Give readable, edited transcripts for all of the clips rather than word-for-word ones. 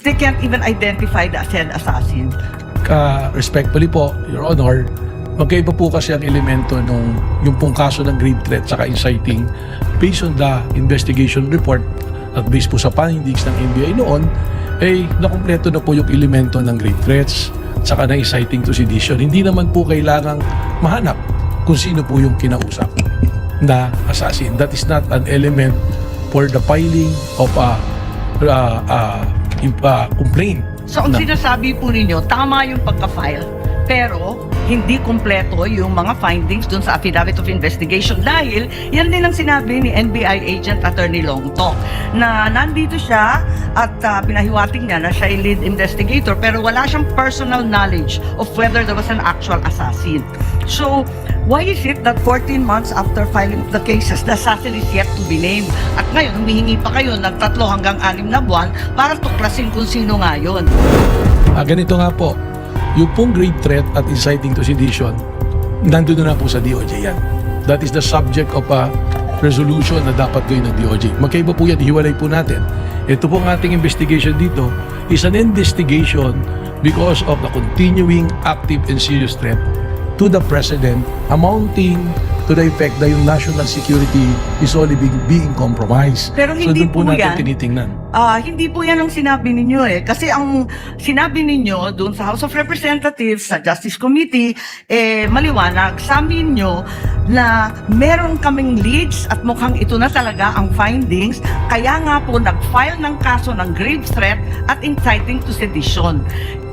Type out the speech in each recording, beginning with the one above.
They can't even identify the said assassin. Respectfully po, Your Honor, magkaiba po kasi ang elemento nung yung pong kaso ng grave threat saka inciting based on the investigation report at based po sa findings ng NBI noon, ay nakumpleto na po yung elemento ng grave threats saka na inciting to sedition. Hindi naman po kailangang mahanap kung sino po yung kinausap na assassin. That is not an element for the filing of a complaint. So ang sinasabi po ninyo, tama yung pagka-file, pero hindi kumpleto yung mga findings dun sa affidavit of investigation dahil yan din ang sinabi ni NBI Agent Attorney Longto na nandito siya at pinahiwatig niya na siya ay lead investigator pero wala siyang personal knowledge of whether there was an actual assassin. So, why is it that 14 months after filing the cases, the assassin is yet to be named? At ngayon, humihingi pa kayo ng 3 hanggang 6 na buwan para tuklasin kung sino nga yun. Ganito nga po, yung pong grave threat at inciting to sedition, nandun na po sa DOJ yan. That is the subject of a resolution na dapat gawin ng DOJ. Magkaiba po yan, hiwalay po natin. Ito pong ating investigation dito is an investigation because of the continuing active and serious threat to the President amounting to the effect na yung national security is only being compromised. Pero hindi so, doon po po natin yan tinitingnan. Hindi po yan ang sinabi ninyo eh. Kasi ang sinabi ninyo doon sa House of Representatives, sa Justice Committee, maliwanag sa amin nyo na meron kaming leads at mukhang ito na talaga ang findings. Kaya nga po nag-file ng kaso ng grave threat at inciting to sedition.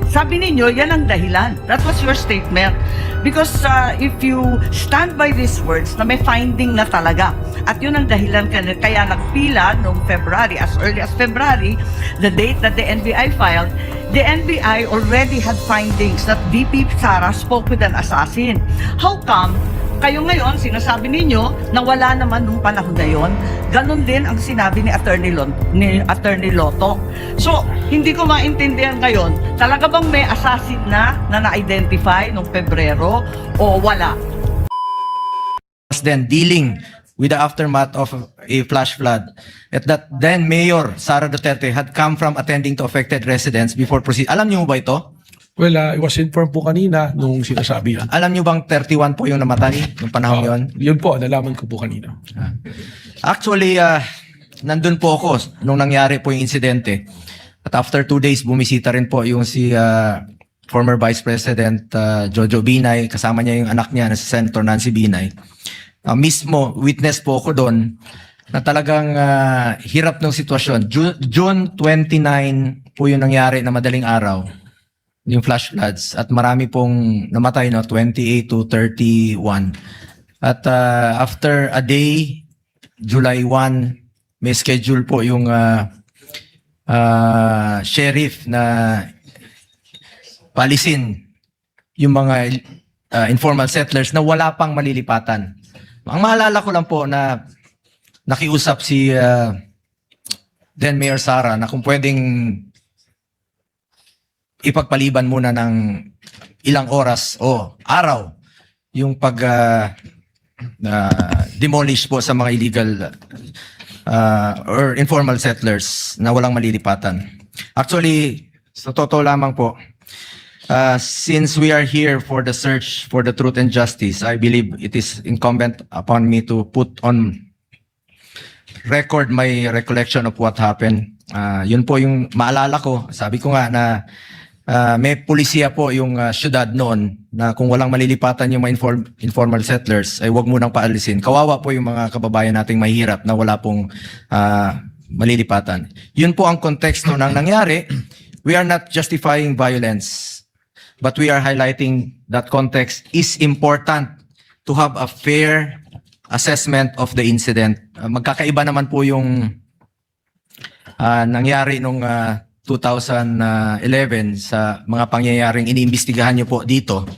Sabi ninyo, yan ang dahilan. That was your statement. Because if you stand by these words na may finding na talaga, at yun ang dahilan kaya nagpila noong February, as early as February, the date that the NBI filed, the NBI already had findings that VP Sara spoke with an assassin. How come kayo ngayon, sinasabi ninyo na wala naman nung panahon na yon? Ganon din ang sinabi ni Attorney Lotto. So, hindi ko maintindihan ngayon, talaga bang may assassin na na-identify nung Pebrero o wala? Then dealing with the aftermath of a flash flood. At that then Mayor Sara Duterte had come from attending to affected residents before proceed. Alam niyo ba ito? Well, I was informed po kanina nung sinasabi yan. Alam niyo bang 31 po yung namatay nung panahon yon? Yun po, nalaman ko po kanina. Actually, nandun po ako nung nangyari po yung insidente. At after 2 days, bumisita rin po yung si former Vice President Jojo Binay. Kasama niya yung anak niya na si Senator Nancy Binay. Mismo, witness po ako doon na talagang hirap ng sitwasyon. June 29 po yung nangyari na madaling araw. Yung flash floods at marami pong namatay, no, 28 to 31. At after a day, July 1, may schedule po yung sheriff na palisin yung mga informal settlers na wala pang malilipatan. Ang maalala ko lang po na nakiusap si then Mayor Sara na kung pwedeng ipagpaliban muna ng ilang oras o araw yung demolish po sa mga illegal or informal settlers na walang malilipatan. Actually, sa totoo lamang po, since we are here for the search for the truth and justice, I believe it is incumbent upon me to put on record my recollection of what happened. Yun po yung maalala ko. Sabi ko nga na may pulisiya po yung syudad noon na kung walang malilipatan yung mga informal settlers ay wag munang paalisin. Kawawa po yung mga kababayan nating mahirap na wala pong malilipatan. Yun po ang konteksto ng nangyari. We are not justifying violence, but we are highlighting that context is important to have a fair assessment of the incident. Magkakaiba naman po yung nangyari nung 2011 sa mga pangyayaring iniimbestigahan niyo po dito.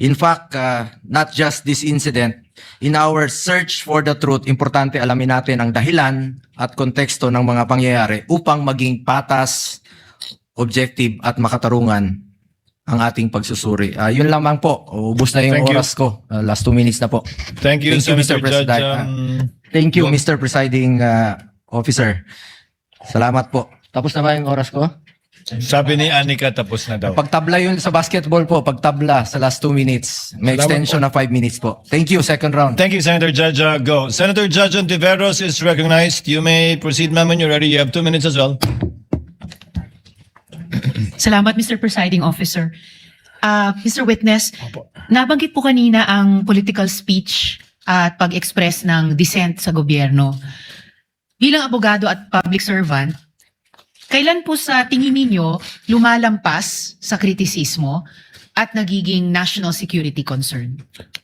In fact, not just this incident, in our search for the truth, importante alamin natin ang dahilan at konteksto ng mga pangyayari upang maging patas, objective at makatarungan ang ating pagsusuri. Yun lamang po. Ubus na yung oras ko. Last 2 minutes na po. Thank you, Mr. Senator President. Thank you, Mr. Presiding Officer. Salamat po. Tapos na ba yung oras ko? Sabi ni Anika, tapos na daw. Pagtabla yun sa basketball po, pagtabla sa last 2 minutes. May Salamat extension na 5 minutes po. Thank you, second round. Thank you, Senator Jaja. Go. Senator Jaja Ontiveros is recognized. You may proceed, ma'am, when you're ready. You have 2 minutes as well. Salamat, Mr. Presiding Officer. Mr. Witness, Opo. nabanggit po kanina ang political speech at pag-express ng dissent sa gobyerno. Bilang abogado at public servant, kailan po sa tingin ninyo lumalampas sa kritisismo at nagiging national security concern?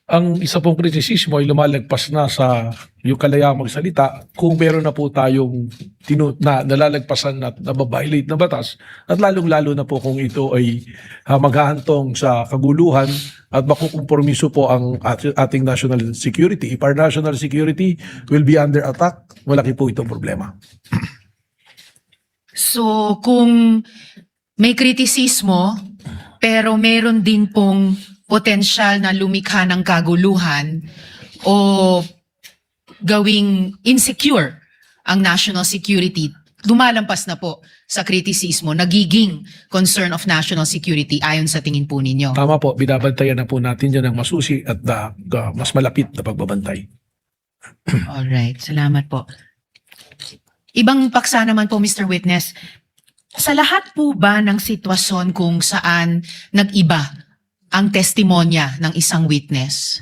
Ang isa pong kritisismo ay lumalagpas na sa yung kalayaang magsalita kung meron na po tayong nalalagpasan at nababiolate na batas at lalong-lalo na po kung ito ay maghahantong sa kaguluhan at makukompromiso po ang ating national security. If our national security will be under attack, malaki po itong problema. So kung may kritisismo pero meron din pong potensyal na lumikha ng kaguluhan o gawing insecure ang national security, lumalampas na po sa kritisismo, nagiging concern of national security ayon sa tingin po ninyo. Tama po, binabantayan na po natin yan ng masusi at mas malapit na pagbabantay. Alright, salamat po. Ibang paksa naman po, Mr. Witness, sa lahat po ba ng sitwasyon kung saan nag-iba ang testimonya ng isang witness,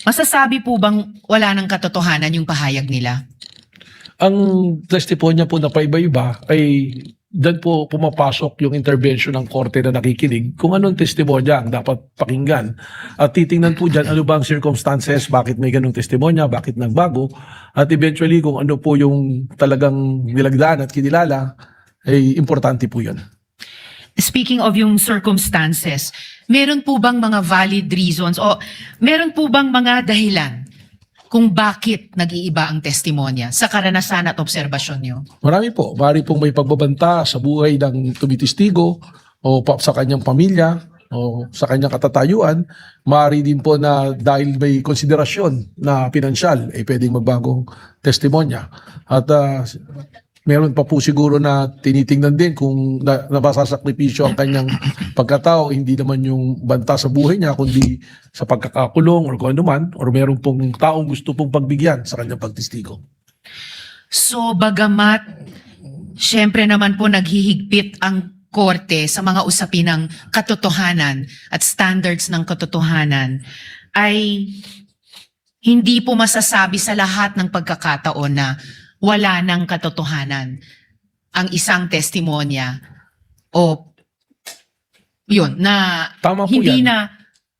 masasabi po bang wala ng katotohanan yung pahayag nila? Ang testimonya po na paiba-iba ay dyan po pumapasok yung intervention ng korte na nakikinig kung anong testimonya ang dapat pakinggan. At titingnan po dyan ano ba ang circumstances, bakit may ganong testimonya, bakit nagbago, at eventually kung ano po yung talagang nilagdaan at kinilala, ay importante po yun. Speaking of yung circumstances, meron po bang mga valid reasons o meron po bang mga dahilan kung bakit nag-iiba ang testimonya sa karanasan at obserbasyon nyo? Marami po. Bari pong may pagbabanta sa buhay ng tumitistigo o sa kanyang pamilya o sa kanyang katatayuan. Maaari din po na dahil may konsiderasyon na pinansyal, ay pwedeng magbagong testimonya. At meron pa po siguro na tinitingnan din kung napasasakripisyo ang kanyang pagkatao, hindi naman yung banta sa buhay niya, kundi sa pagkakakulong or kung ano man, or meron pong taong gusto pong pagbigyan sa kanyang pagtistigo. So bagamat syempre naman po naghihigpit ang korte sa mga usapin ng katotohanan at standards ng katotohanan, ay hindi po masasabi sa lahat ng pagkakataon na wala ng katotohanan ang isang testimonya o yun, na Tama po hindi yan. na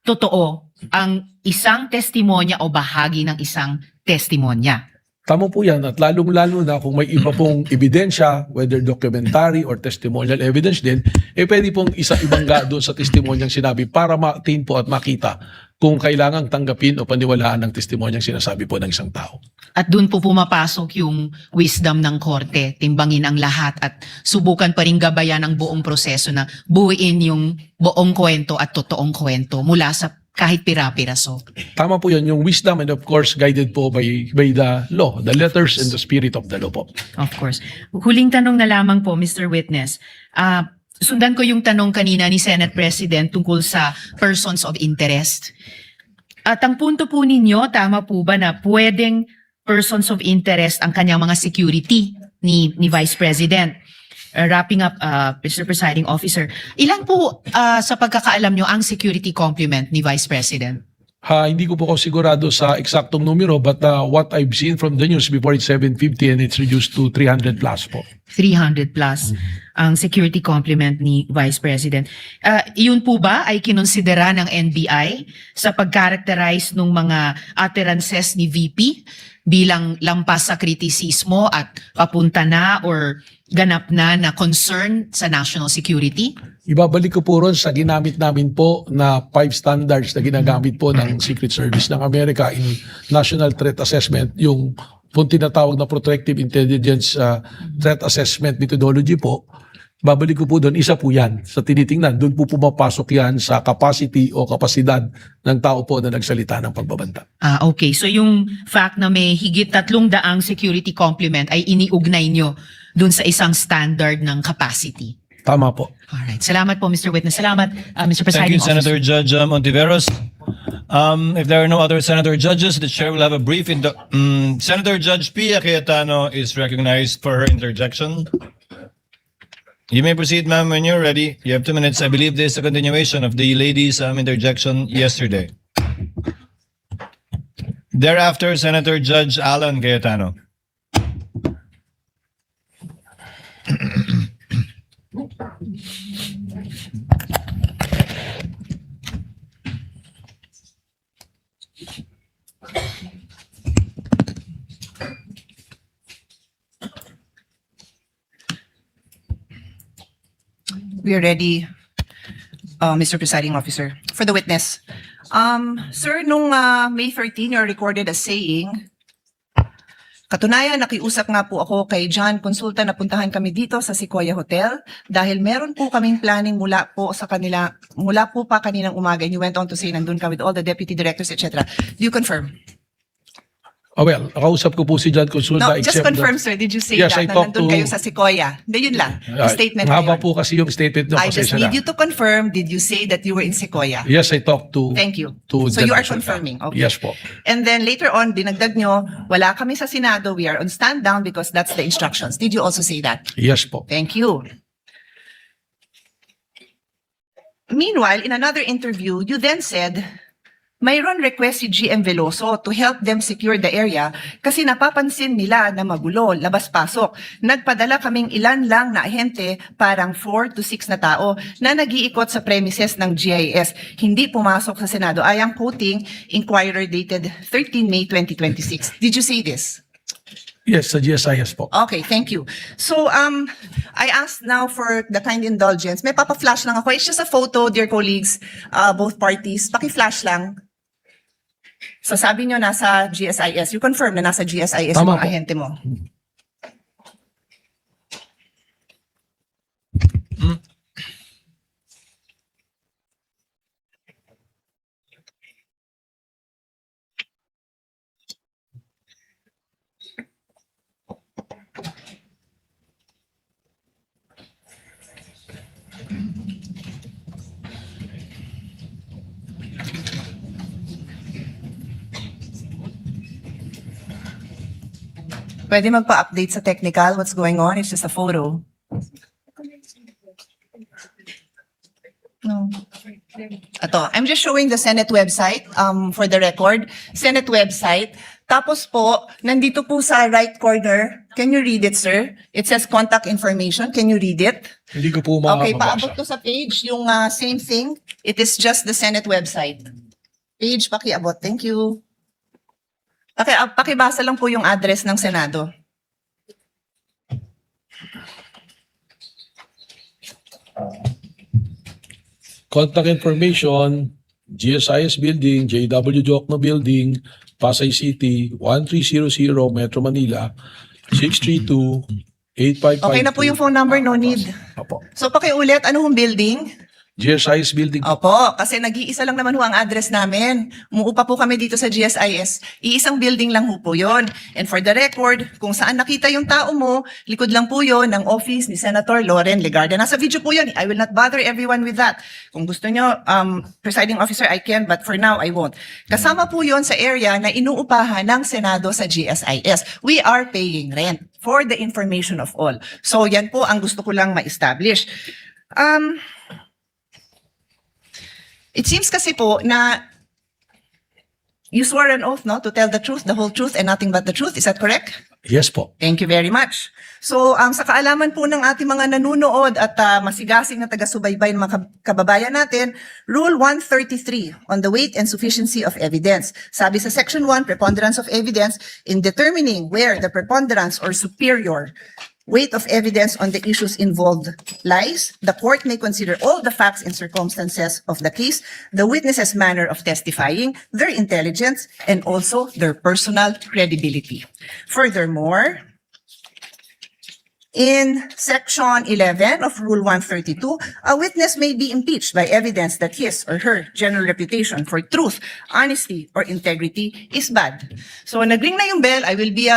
totoo ang isang testimonya o bahagi ng isang testimonya. Tama po yan, at lalong-lalo na kung may iba pong ebidensya, whether documentary or testimonial evidence din, pwede pong isa-ibangga doon sa testimonyang sinabi para ma-attain po at makita kung kailangang tanggapin o paniwalaan ng testimonyang sinasabi po ng isang tao. At doon po pumapasok yung wisdom ng korte, timbangin ang lahat at subukan pa rin gabayan ang buong proseso na buuin yung buong kwento at totoong kwento mula sa kahit pira-piraso. Tama po yan, yung wisdom and of course guided po by the law, the letters and the spirit of the law po. Of course. Huling tanong na lamang po, Mr. Witness. Sundan ko yung tanong kanina ni Senate President tungkol sa persons of interest. At ang punto po ninyo, tama po ba na pwedeng persons of interest ang kanyang mga security ni Vice President? Wrapping up, Mr. Presiding Officer, ilan po sa pagkakaalam nyo ang security complement ni Vice President? Hindi ko po ako sigurado sa eksaktong numero, but what I've seen from the news before it's 750 and it's reduced to 300 plus po. 300 plus ang security complement ni Vice President. Yun po ba ay kinonsidera ng NBI sa pag-characterize ng mga utterances ni VP bilang lampas sa kritisismo at papunta na or ganap na concern sa national security? Ibabalik ko po ron sa ginamit namin po na 5 standards na ginagamit po ng Secret Service ng Amerika in National Threat Assessment, yung kung tinatawag na Protective Intelligence Threat Assessment Methodology po. Babalik ko po doon, isa po yan sa tinitingnan. Doon po pumapasok yan sa capacity o kapasidad ng tao po na nagsalita ng pagbabanta. Okay. So yung fact na may higit 300 security complement ay iniugnay nyo dun sa isang standard ng capacity. Tama po. Alright. Salamat po, Mr. Witness. Salamat, Mr. Thank Presiding you, Senator Officer. Judge Ontiveros. If there are no other senator judges, the chair will have a brief. Senator Judge Pia Cayetano is recognized for her interjection. You may proceed, ma'am, when you're ready. You have 2 minutes. I believe this is a continuation of the lady's interjection yesterday. Thereafter, Senator Judge Alan Cayetano. We are ready, Mr. Presiding Officer. For the witness. Sir, nung May 13, you're recorded as saying, katunayan, nakiusap nga po ako kay John Consulta na puntahan kami dito sa Sequoia Hotel dahil meron po kaming planning mula po pa kaninang umaga. And you went on to say, nandun ka with all the deputy directors, etc. Do you confirm? Well, nakausap ko po si John Consulta. No, just except confirm, that- sir. Did you say Yes, I that na talked nandun to- kayo sa Sequoia? Hindi, yun lang. Yung statement na Mahaba yun. po kasi yung statement no, I just pasensya need na. you to confirm, did you say that you were in Sequoia? Yes, I talked to... Thank you. to So John you are Consulta. confirming, okay. Yes po. And then later on, dinagdag nyo, wala kami sa Senado, we are on stand down because that's the instructions. Did you also say that? Yes po. Thank you. Meanwhile, in another interview, you then said, mayroon request si GM Veloso to help them secure the area kasi napapansin nila na magulo, labas-pasok. Nagpadala kaming ilan lang na ahente, parang 4 to 6 na tao na nag-iikot sa premises ng GIS. Hindi pumasok sa Senado. I am quoting Inquirer dated 13 May 2026. Did you say this? Yes, sa GSIS po. Okay, thank you. So, I asked now for the kind indulgence. May papa-flash lang ako. It's just a photo, dear colleagues, both parties. Paki-flash lang. So, sabi nyo nasa GSIS. You confirm na nasa GSIS Tama yung mga po. ahente mo. Pwede magpa-update sa technical what's going on. It's just a photo. No. Ito, I'm just showing the Senate website for the record. Senate website. Tapos po, nandito po sa right corner. Can you read it, sir? It says contact information. Can you read it? Hindi ko po Okay, makakabasa. paabot ko sa page yung same thing. It is just the Senate website. Page, pakiabot. Thank you. Okay, pakibasa lang po yung address ng Senado. Contact information, GSIS Building, JW Jokno Building, Pasay City, 1300 Metro Manila, 632-8552. Okay na po yung phone number, no need. Opo. So pakiulit, ano hong building? GSIS Building. Opo, kasi nag-iisa lang naman ho ang address namin. Umuupa po kami dito sa GSIS. Iisang building lang ho po yun. And for the record, kung saan nakita yung tao mo, likod lang po yun ng office ni Senator Loren Legarda. Nasa video po yun. I will not bother everyone with that. Kung gusto nyo, presiding officer, I can, but for now, I won't. Kasama po yun sa area na inuupahan ng Senado sa GSIS. We are paying rent for the information of all. So yan po ang gusto ko lang ma-establish. It seems kasi po na you swore an oath, no, to tell the truth, the whole truth, and nothing but the truth. Is that correct? Yes po. Thank you very much. So, sa kaalaman po ng ating mga nanunood at masigasig na taga-subaybay ng mga kababayan natin, Rule 133 on the weight and sufficiency of evidence. Sabi sa Section 1, preponderance of evidence, in determining where the preponderance or superior weight of evidence on the issues involved lies, the court may consider all the facts and circumstances of the case, the witness's manner of testifying, their intelligence, and also their personal credibility. Furthermore, in Section 11 of Rule 132, a witness may be impeached by evidence that his or her general reputation for truth, honesty, or integrity is bad. So, nagring na yung bell. I will be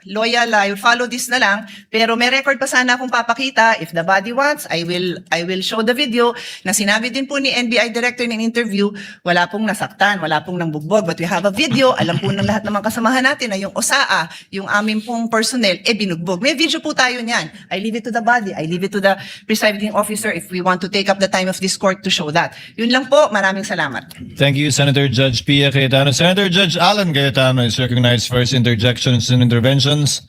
loyal, I will follow this na lang, pero may record pa sana akong papakita. If the body wants, I will show the video na sinabi din po ni NBI Director in an interview, wala pong nasaktan, wala pong nangbugbog, but we have a video, alam po ng lahat ng mga kasamahan natin na yung OSAA, yung aming pong personnel, binugbog. May video po tayo niyan. I leave it to the body, I leave it to the presiding officer if we want to take up the time of this court to show that. Yun lang po, maraming salamat. Thank you, Senator Judge Pia Cayetano. Senator Judge Alan Cayetano is recognized for his interjections and interventions.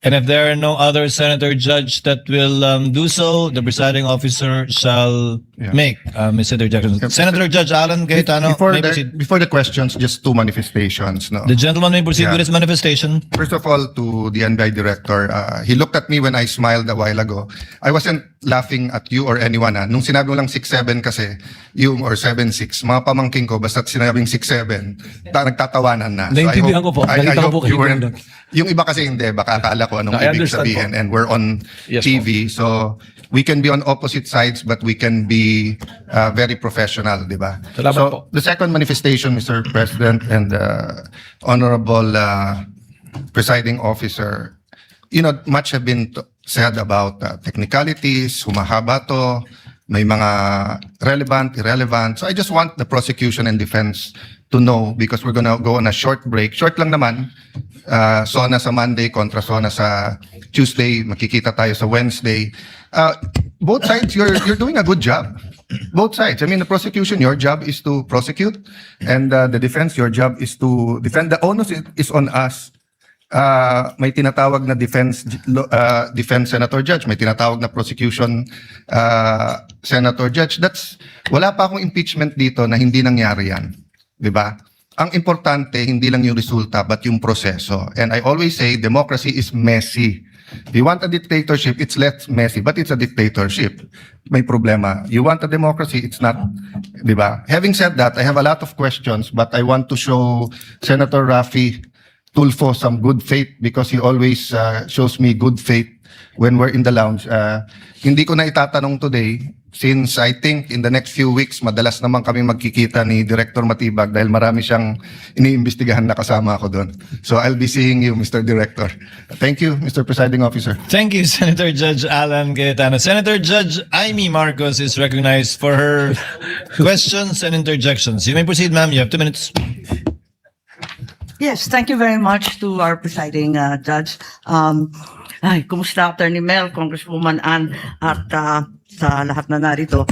And if there are no other senator judge that will do so, the presiding officer shall make his interjections. Senator Judge Alan Cayetano, may proceed. Before the questions, just two manifestations. No? The gentleman may proceed Yeah. with his manifestation. First of all, to the NBI director, he looked at me when I smiled a while ago. I wasn't laughing at you or anyone. Nung sinabi mo lang 6'7" kasi, yung or 7'6", mga pamangking ko, basta sinabing 6'7", nagtatawanan na. Naintindihan ko po. Nakita ko po you kayo weren't, doon. yung iba kasi hindi, baka akala ko anong I ibig understand sabihin. po. And we're on Yes TV, so we can be on opposite sides, but we can be very professional, di ba? Salamat So, po. the second manifestation, Mr. President and Honorable Presiding Officer, you know, much have been said about technicalities, humahaba to, may mga relevant, irrelevant. So I just want the prosecution and defense to know because we're gonna go on a short break. Short lang naman. SONA sa Monday kontra SONA sa Tuesday. Makikita tayo sa Wednesday. Both sides, you're doing a good job. Both sides. I mean, the prosecution, your job is to prosecute, and the defense, your job is to defend. The onus is on us. May tinatawag na defense senator judge, may tinatawag na prosecution senator judge. Wala pa akong impeachment dito na hindi nangyari yan. 'Di ba? Ang importante hindi lang yung resulta but yung proseso. And I always say democracy is messy. If you want a dictatorship, it's less messy, but it's a dictatorship. May problema. You want a democracy, it's not, 'di ba? Having said that, I have a lot of questions, but I want to show Senator Raffy Tulfo some good faith because he always shows me good faith when we're in the lounge. Hindi ko na itatanong today since I think in the next few weeks madalas naman kami magkikita ni Director Matibag dahil marami siyang iniimbestigahan na kasama ako doon. So I'll be seeing you, Mr. Director. Thank you, Mr. Presiding Officer. Thank you, Senator Judge Alan Cayetano. Senator Judge Amy Marcos is recognized for her questions and interjections. You may proceed, ma'am. You have 2 minutes. Yes, thank you very much to our presiding judge. Kumusta Attorney Mel, Congresswoman Ann, at sa lahat na narito.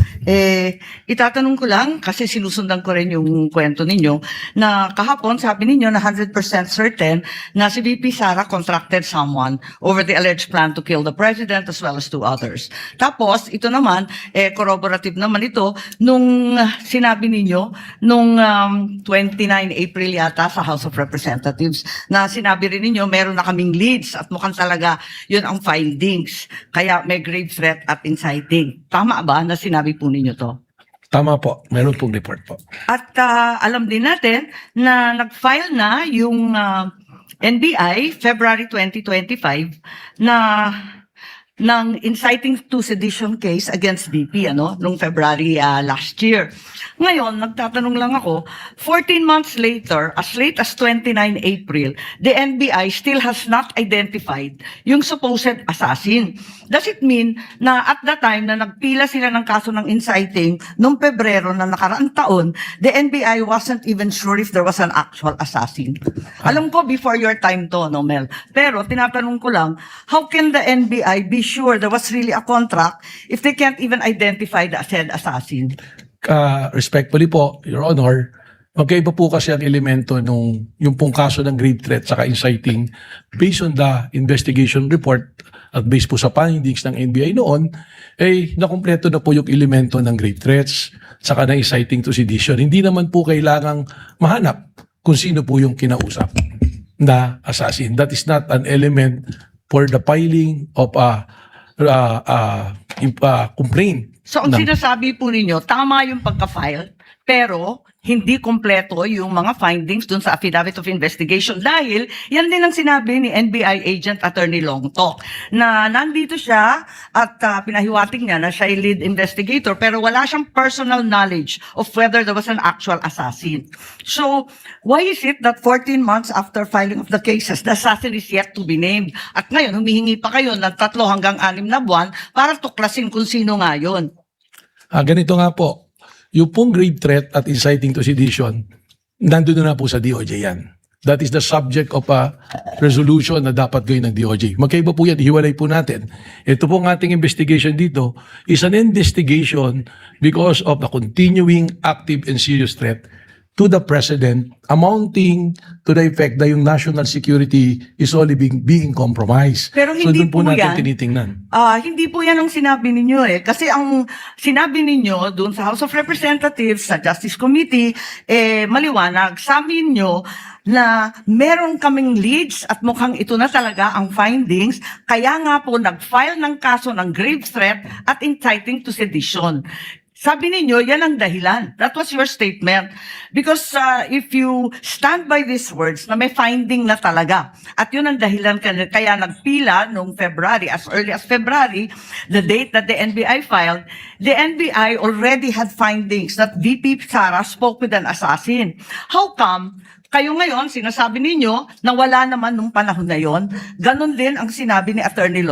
Itatanong ko lang, kasi sinusundan ko rin yung kwento ninyo, na kahapon sabi ninyo na 100% certain na si VP Sara contracted someone over the alleged plan to kill the president as well as 2 others. Tapos, ito naman, corroborative naman ito, nung sinabi ninyo, nung 29 April yata sa House of Representatives, na sinabi rin ninyo, meron na kaming leads at mukhang talaga yun ang findings. Kaya may grave threat at inciting. Tama ba na sinabi po ninyo to? Tama po. Meron pong report po. At alam din natin na nag-file na yung NBI February 2025 na ng inciting to sedition case against VP nung February last year. Ngayon, nagtatanong lang ako, 14 months later, as late as 29 April, the NBI still has not identified yung supposed assassin. Does it mean na at the time na nagpila sila ng kaso ng inciting noong Pebrero na nakaraang taon, the NBI wasn't even sure if there was an actual assassin? Alam ko before your time to, no, Mel? Pero tinatanong ko lang, how can the NBI be sure there was really a contract if they can't even identify the said assassin? Respectfully po, Your Honor, magkaiba po kasi ang elemento nung yung pong kaso ng grave threat saka inciting based on the investigation report at based po sa findings ng NBI noon, nakumpleto na po yung elemento ng grave threats saka ng inciting to sedition. Hindi naman po kailangang mahanap kung sino po yung kinausap na assassin. That is not an element for the filing of a complaint. So ang sinasabi po ninyo, tama yung pagka-file, pero hindi kompleto yung mga findings dun sa affidavit of investigation dahil yan din ang sinabi ni NBI agent Attorney Longtok na nandito siya at pinahiwatig niya na siya ay lead investigator pero wala siyang personal knowledge of whether there was an actual assassin. So, why is it that 14 months after filing of the cases, the assassin is yet to be named? At ngayon, humihingi pa kayo ng 3 hanggang 6 na buwan para tuklasin kung sino nga yun. Ganito nga po, yung pong grave threat at inciting to sedition, nandun na po sa DOJ yan. That is the subject of a resolution na dapat gawin ng DOJ. Magkaiba po yan, hiwalay po natin. Ito pong ating investigation dito is an investigation because of the continuing active and serious threat to the President amounting to the effect that yung national security is only being compromised. Pero So hindi doon po po natin yan. tinitingnan. Hindi po yan ang sinabi ninyo eh. Kasi ang sinabi ninyo doon sa House of Representatives, sa Justice Committee, maliwanag sa amin nyo na meron kaming leads at mukhang ito na talaga ang findings. Kaya nga po nag-file ng kaso ng grave threat at inciting to sedition. Sabi ninyo, yan ang dahilan. That was your statement. Because if you stand by these words na may finding na talaga, at yun ang dahilan kaya nagpila noong February, as early as February, the date that the NBI filed, the NBI already had findings that VP Sara spoke with an assassin. How come kayo ngayon, sinasabi ninyo na wala naman nung panahon na yon? Ganon din ang sinabi ni Attorney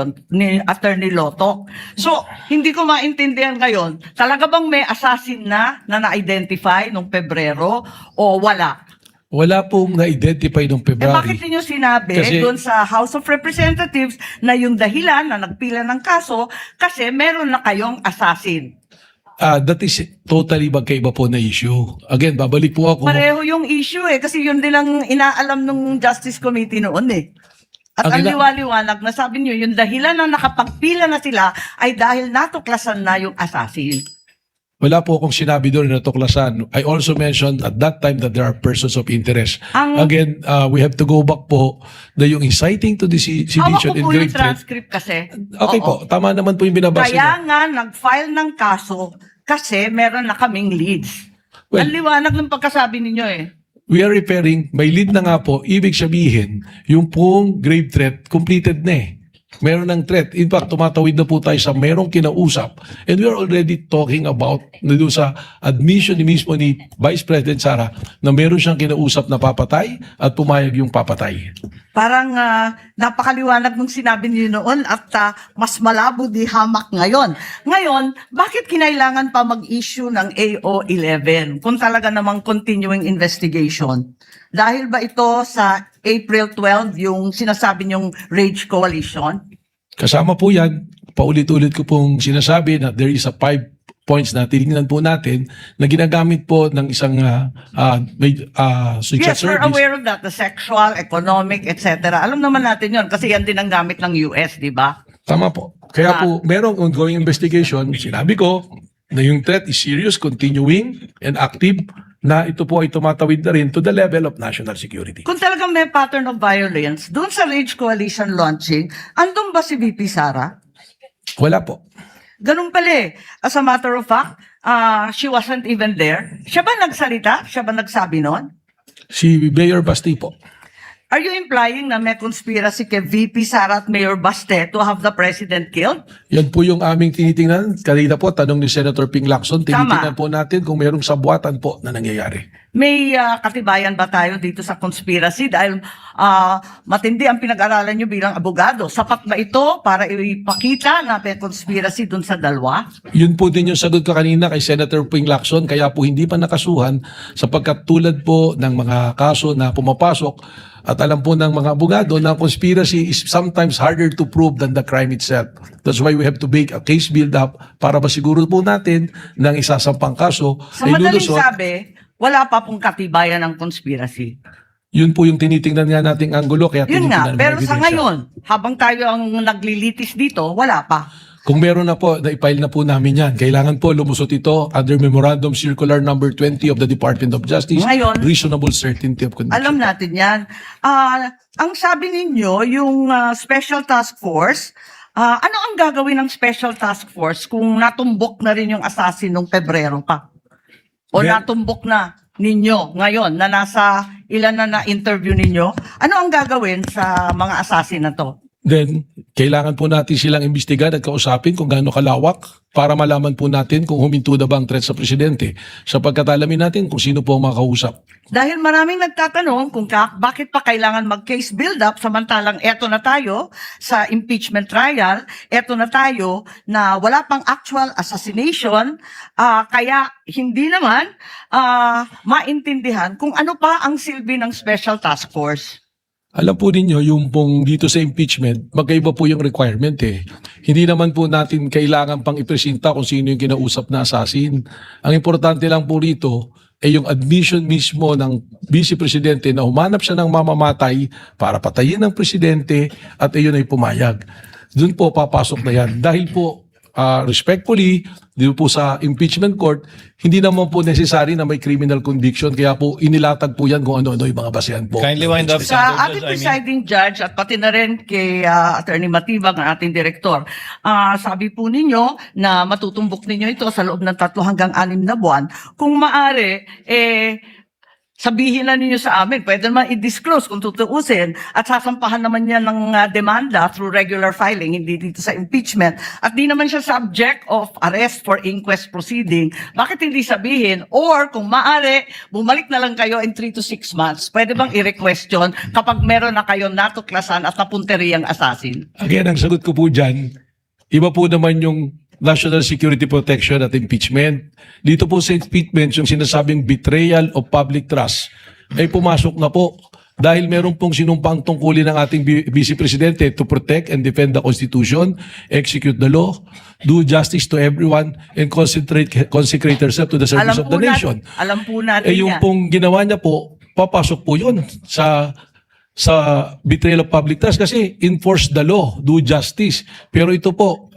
Lotok. So, hindi ko maintindihan ngayon, talaga bang may assassin na na-identify nung Pebrero o wala? Wala pong na-identify noong February. Bakit niyo sinabi Kasi- doon sa House of Representatives na yung dahilan na nagpila ng kaso kasi meron na kayong assassin? That is totally magkaiba po na issue. Again, babalik po ako. Pareho yung issue eh, kasi yun din ang inaalam ng Justice Committee noon eh. At ang Ang liwaliwanag na sabi niyo, yung dahilan na nakapagpila na sila ay dahil natuklasan na yung assassin. Wala po akong sinabi doon na tuklasan. I also mentioned at that time that there are persons of interest. Again, we have to go back po na yung inciting to the Hawak sedition ko and po yung grave threat. transcript kasi. Okay Oo. po, tama naman po yung binabasa niyo. Kaya nga nag-file ng kaso kasi meron na kaming leads. Well- ang liwanag ng pagkasabi ninyo eh. We are referring, may lead na nga po, ibig sabihin, yung pong grave threat, completed na eh. Meron ng threat. In fact, tumatawid na po tayo sa merong kinausap. And we are already talking about doon sa admission ni mismo ni Vice President Sara na meron siyang kinausap na papatay at pumayag yung papatay. Parang napakaliwanag nung sinabi niyo noon at mas malabo di hamak ngayon. Ngayon, bakit kinailangan pa mag-issue ng AO11 kung talaga namang continuing investigation? Dahil ba ito sa April 12 yung sinasabi niyong Rage Coalition? Kasama po yan, paulit-ulit ko pong sinasabi na there is a 5 points na tinignan po natin na ginagamit po ng isang secret Yes, we're service. aware of that. The sexual, economic, etc. Alam naman natin yon kasi yan din ang gamit ng US, di ba? Tama po. Kaya po, merong ongoing investigation. Sinabi ko na yung threat is serious, continuing, and active, na ito po ay tumatawid na rin to the level of national security. Kung talagang may pattern of violence, doon sa Rage Coalition launching, andun ba si VP Sara? Wala po. Ganun pala eh. As a matter of fact, she wasn't even there. Siya ba nagsalita? Siya ba nagsabi nun? Si Mayor Basti po. Are you implying na may conspiracy kay VP Sara at Mayor Baste to have the president killed? Yan po yung aming tinitingnan. Kanina po, tanong ni Senator Ping Lacson, tinitingnan po natin kung mayroong sabuatan po na nangyayari. May katibayan ba tayo dito sa conspiracy? Dahil matindi ang pinag-aralan nyo bilang abogado. Sapat ba ito para ipakita na may conspiracy dun sa dalawa? Yun po din yung sagot ko kanina kay Senator Ping Lacson, kaya po hindi pa nakasuhan sapagkat tulad po ng mga kaso na pumapasok at alam po ng mga abogado na conspiracy is sometimes harder to prove than the crime itself. That's why we have to make a case build-up para masiguro po natin ng isasampang kaso Sa ay madaling lulusot. sabi, wala pa pong katibayan ng conspiracy. Yun po yung tinitingnan nga nating anggulo. Kaya Yun nga, tinitingnan ng pero sa ebidensya. ngayon, habang tayo ang naglilitis dito, wala pa. Kung meron na po, na-file na po namin yan. Kailangan po lumusot ito under Memorandum Circular number 20 of the Department of Justice. Ngayon, reasonable certainty of conviction. Alam natin yan. Ang sabi ninyo, yung Special Task Force, ano ang gagawin ng Special Task Force kung natumbok na rin yung assassin nung Pebrero pa? O Well- natumbok na? ninyo ngayon na nasa ilan na interview ninyo, ano ang gagawin sa mga assassin na to? Then, kailangan po natin silang imbestigan at kausapin kung gaano kalawak para malaman po natin kung huminto na ba ang threat sa presidente. Sapagkat alamin natin kung sino po ang makausap. Dahil maraming nagtatanong kung bakit pa kailangan mag-case build-up samantalang eto na tayo sa impeachment trial, eto na tayo na wala pang actual assassination, kaya hindi naman maintindihan kung ano pa ang silbi ng Special Task Force. Alam po ninyo, yung pong dito sa impeachment, magkaiba po yung requirement eh. Hindi naman po natin kailangan pang ipresenta kung sino yung kinausap na assassin. Ang importante lang po rito ay yung admission mismo ng Vice Presidente na humanap siya ng mamamatay para patayin ng Presidente at ayun ay pumayag. Doon po papasok na yan. Dahil po, respectfully, dito po sa impeachment court, hindi naman po necessary na may criminal conviction. Kaya po inilatag po yan kung ano-ano yung mga basehan po. Kindly wind up, Sa Senator ating Judge. presiding judge at pati na rin kay Attorney Matibag, ang ating direktor, sabi po ninyo na matutumbok ninyo ito sa loob ng 3 hanggang 6 na buwan. Kung maaari, sabihin na ninyo sa amin, pwede naman i-disclose kung tutuusin at sasampahan naman niya ng demanda through regular filing, hindi dito sa impeachment. At di naman siya subject of arrest for inquest proceeding. Bakit hindi sabihin? Or kung maaari, bumalik na lang kayo in 3 to 6 months. Pwede bang i-request yun kapag meron na kayo natuklasan at napunteriyang assassin? Again, ang sagot ko po dyan, iba po naman yung national security protection at impeachment. Dito po sa impeachment, yung sinasabing betrayal of public trust, ay pumasok na po. Dahil meron pong sinumpang tungkulin ng ating Vice Presidente to protect and defend the Constitution, execute the law, do justice to everyone, and consecrate herself to the service of the nation. Alam po natin Yung yan. pong ginawa niya po, papasok po yun sa betrayal of public trust kasi enforce the law, do justice. Pero ito po,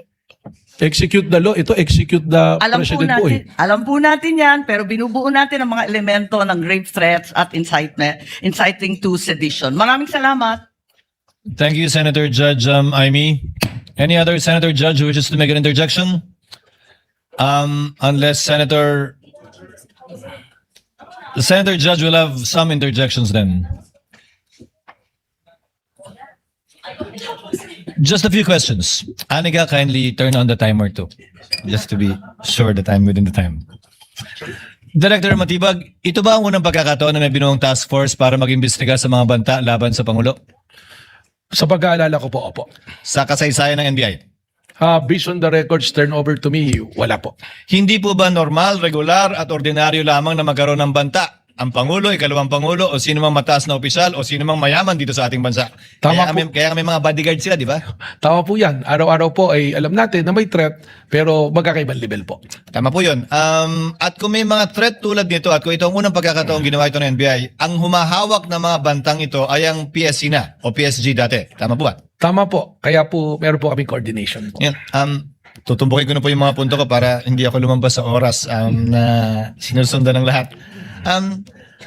execute the law, ito execute the president po eh. Alam po natin yan, pero binubuo natin ang mga elemento ng grave threats at inciting to sedition. Maraming salamat. Thank you, Senator Judge Amy. Any other Senator Judge who wishes to make an interjection? Unless the Senator Judge will have some interjections then. Just a few questions. Anika, kindly turn on the timer too, just to be sure that I'm within the time. Director Matibag, ito ba ang unang pagkakataon na may binuong task force para mag-imbestiga sa mga banta laban sa Pangulo? Sa pag-aalala ko po, opo. Sa kasaysayan ng NBI? Based on the records turned over to me, wala po. Hindi po ba normal, regular at ordinaryo lamang na magkaroon ng banta? Ang Pangulo, ikalawang Pangulo, o sino mang mataas na opisyal, o sino mang mayaman dito sa ating bansa. Tama Kaya kami mga bodyguard sila, di ba? Tama po yan. Araw-araw po ay alam natin na may threat, pero magkakaibang level po. Tama po yun. At kung may mga threat tulad nito, at kung ito ang unang pagkakataong ginawa ito ng NBI, ang humahawak ng mga bantang ito ay ang PSC na, o PSG dati. Tama po ba? Tama po. Kaya po, meron po kaming coordination po. Yan. Tutumbukin ko na po yung mga punto ko para hindi ako lumampas sa oras na sinusundan ng lahat.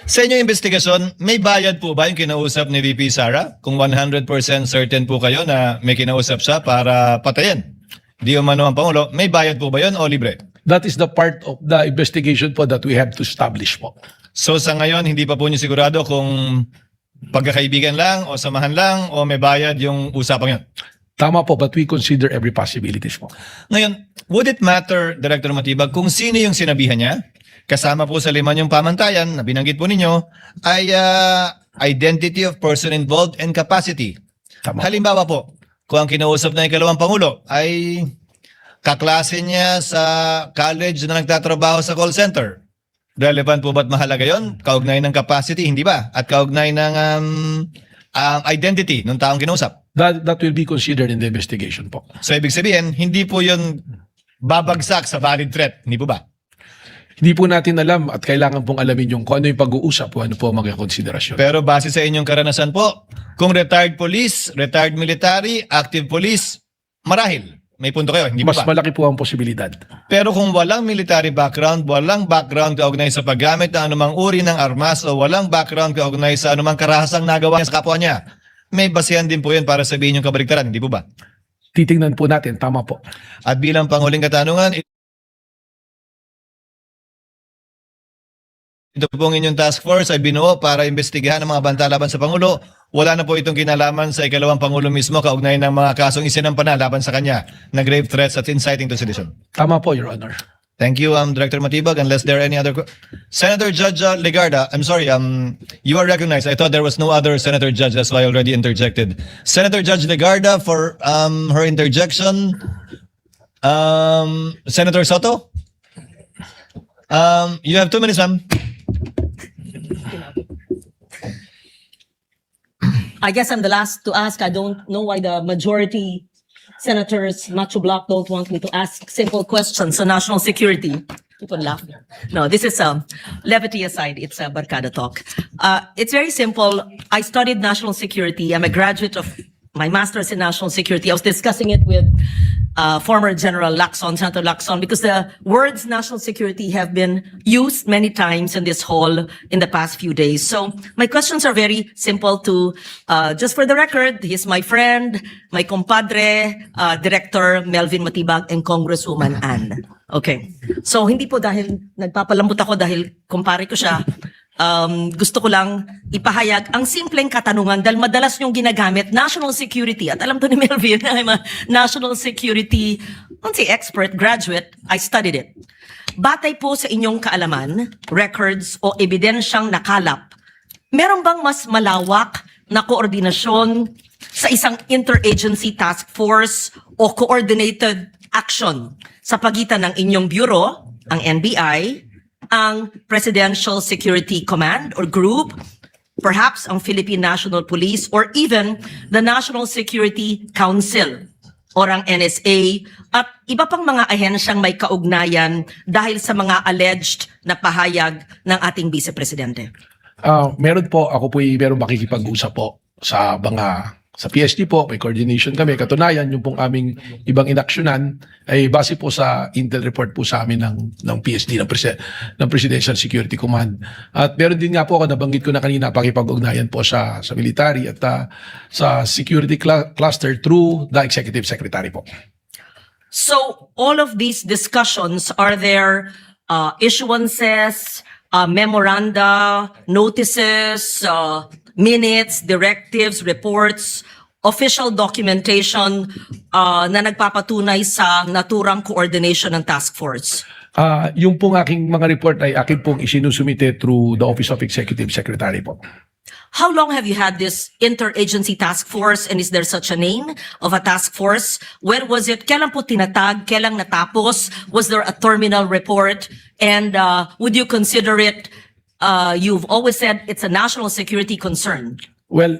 Sa inyong investigasyon, may bayad po ba yung kinausap ni VP Sara? Kung 100% certain po kayo na may kinausap siya para patayin di umano ang Pangulo, may bayad po ba yun o libre? That is the part of the investigation po that we have to establish po. So sa ngayon, hindi pa po niyo sigurado kung pagkakaibigan lang o samahan lang o may bayad yung usapang yun? Tama po, but we consider every possibilities po. Ngayon, would it matter, Director Matibag, kung sino yung sinabihan niya? Kasama po sa 5 yung pamantayan na binanggit po ninyo ay identity of person involved and capacity. Tama. Halimbawa po, kung ang kinausap na ikalawang Pangulo ay kaklase niya sa college na nagtatrabaho sa call center. Relevant po ba't mahalaga yon? Kaugnay ng capacity, hindi ba? At kaugnay ng identity ng taong kinausap. That will be considered in the investigation po. So ibig sabihin, hindi po yun babagsak sa valid threat, hindi po ba? Hindi po natin alam at kailangan pong alamin yung kung ano yung pag-uusap o ano po ang mga konsiderasyon. Pero base sa inyong karanasan po, kung retired police, retired military, active police, marahil. May punto kayo, hindi Mas ba? malaki po ang posibilidad. Pero kung walang military background, walang background kaugnay sa paggamit ng anumang uri ng armas o walang background kaugnay sa anumang karahasang nagawa niya sa kapwa niya, may basehan din po yun para sabihin yung kabaligtaran, hindi po ba? Titingnan po natin, tama po. At bilang panghuling katanungan, ito pong inyong task force ay binuo para imbestigahan ang mga banta laban sa Pangulo. Wala na po itong kinalaman sa ikalawang Pangulo mismo kaugnay ng mga kasong isinampa na laban sa kanya na grave threats at inciting to sedition. Tama po, Your Honor. Thank you, Director Matibag. Unless there are any other... Senator Judge Legarda, I'm sorry, you are recognized. I thought there was no other Senator Judge. That's why I already interjected. Senator Judge Legarda for her interjection. Senator Soto? You have 2 minutes, ma'am. I guess I'm the last to ask. I don't know why the majority senators, Macho Block, don't want me to ask simple questions on national security. People laugh. No, this is levity aside. It's a barkada talk. It's very simple. I studied national security. I'm a graduate of my master's in national security. I was discussing it with former General Lacson, Senator Lacson, because the words national security have been used many times in this hall in the past few days. So my questions are very simple to, just for the record, he's my friend, my compadre, Director Melvin Matibag and Congresswoman Ann. Okay. So hindi po dahil nagpapalambot ako dahil kumpare ko siya, gusto ko lang ipahayag ang simpleng katanungan dahil madalas niyong ginagamit national security. At alam to ni Melvin, I'm a national security, expert, graduate, I studied it. Batay po sa inyong kaalaman, records o ebidensyang nakalap, meron bang mas malawak na koordinasyon sa isang interagency task force o coordinated action sa pagitan ng inyong bureau, ang NBI, ang Presidential Security Command or Group, perhaps ang Philippine National Police, or even the National Security Council or ang NSA at iba pang mga ahensyang may kaugnayan dahil sa mga alleged na pahayag ng ating Vice Presidente? Meron po, ako po meron makikipag-usap po sa PSD po, may coordination kami. Katunayan, yung pong aming ibang inaksyonan ay base po sa intel report po sa amin ng PSD, ng Presidential Security Command. At meron din nga po, ako nabanggit ko na kanina, pakipag-ugnayan po sa military at sa security cluster through the Executive Secretary po. So all of these discussions, are there issuances, memoranda, notices, minutes, directives, reports, official documentation na nagpapatunay sa naturang coordination ng task force? Yung pong aking mga report ay akin pong isinusumite through the Office of Executive Secretary po. How long have you had this interagency task force, and is there such a name of a task force? When was it? Kailan po tinatag? Kailan natapos? Was there a terminal report? And would you consider it, you've always said it's a national security concern. Well,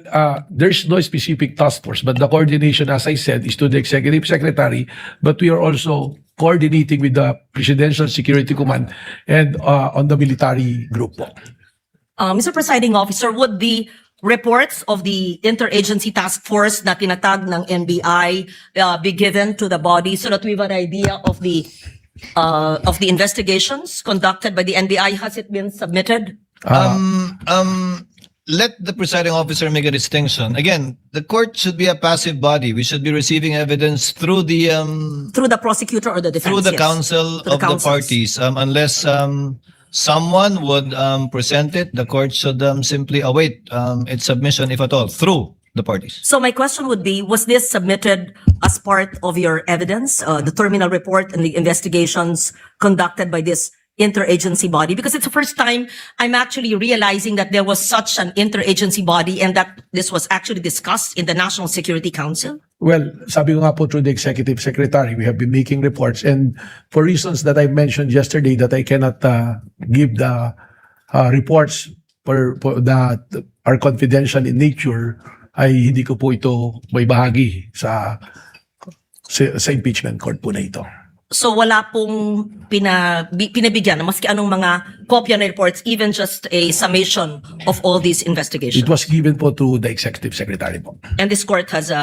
there's no specific task force, but the coordination, as I said, is to the Executive Secretary, but we are also coordinating with the Presidential Security Command and on the military group po. Mr. Presiding Officer, would the reports of the interagency task force na tinatag ng NBI be given to the body so that we have an idea of the investigations conducted by the NBI? Has it been submitted? Let the presiding officer make a distinction. Again, the court should be a passive body. We should be receiving evidence through the Through the prosecutor or the defense? through the yes. counsel To of the counsels. parties. Unless someone would present it, the court should simply await its submission, if at all, through the parties. So my question would be, was this submitted as part of your evidence, the terminal report and the investigations conducted by this interagency body? Because it's the first time I'm actually realizing that there was such an interagency body and that this was actually discussed in the National Security Council. Well, sabi ko nga po through the Executive Secretary, we have been making reports, and for reasons that I mentioned yesterday that I cannot give the reports for that are confidential in nature, ay hindi ko po ito may bahagi sa impeachment court po na ito. So wala pong pinabigyan, maski anong mga kopya ng reports, even just a summation of all these investigations. It was given po to the Executive Secretary po. And this court has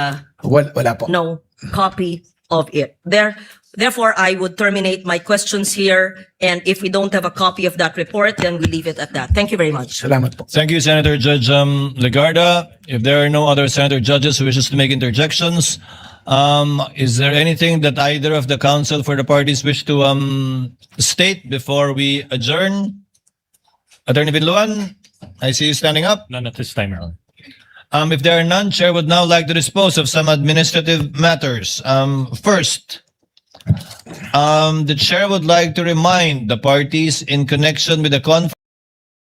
Wala po. no copy of it. Therefore, I would terminate my questions here. And if we don't have a copy of that report, then we leave it at that. Thank you very much. Salamat po. Thank you, Senator Judge Legarda. If there are no other senator judges who wishes to make interjections, is there anything that either of the counsel for the parties wish to state before we adjourn? Attorney Binluan, I see you standing up. None at this time, Your Honor. If there are none, Chair would now like to dispose of some administrative matters. First, the Chair would like to remind the parties in connection with the conference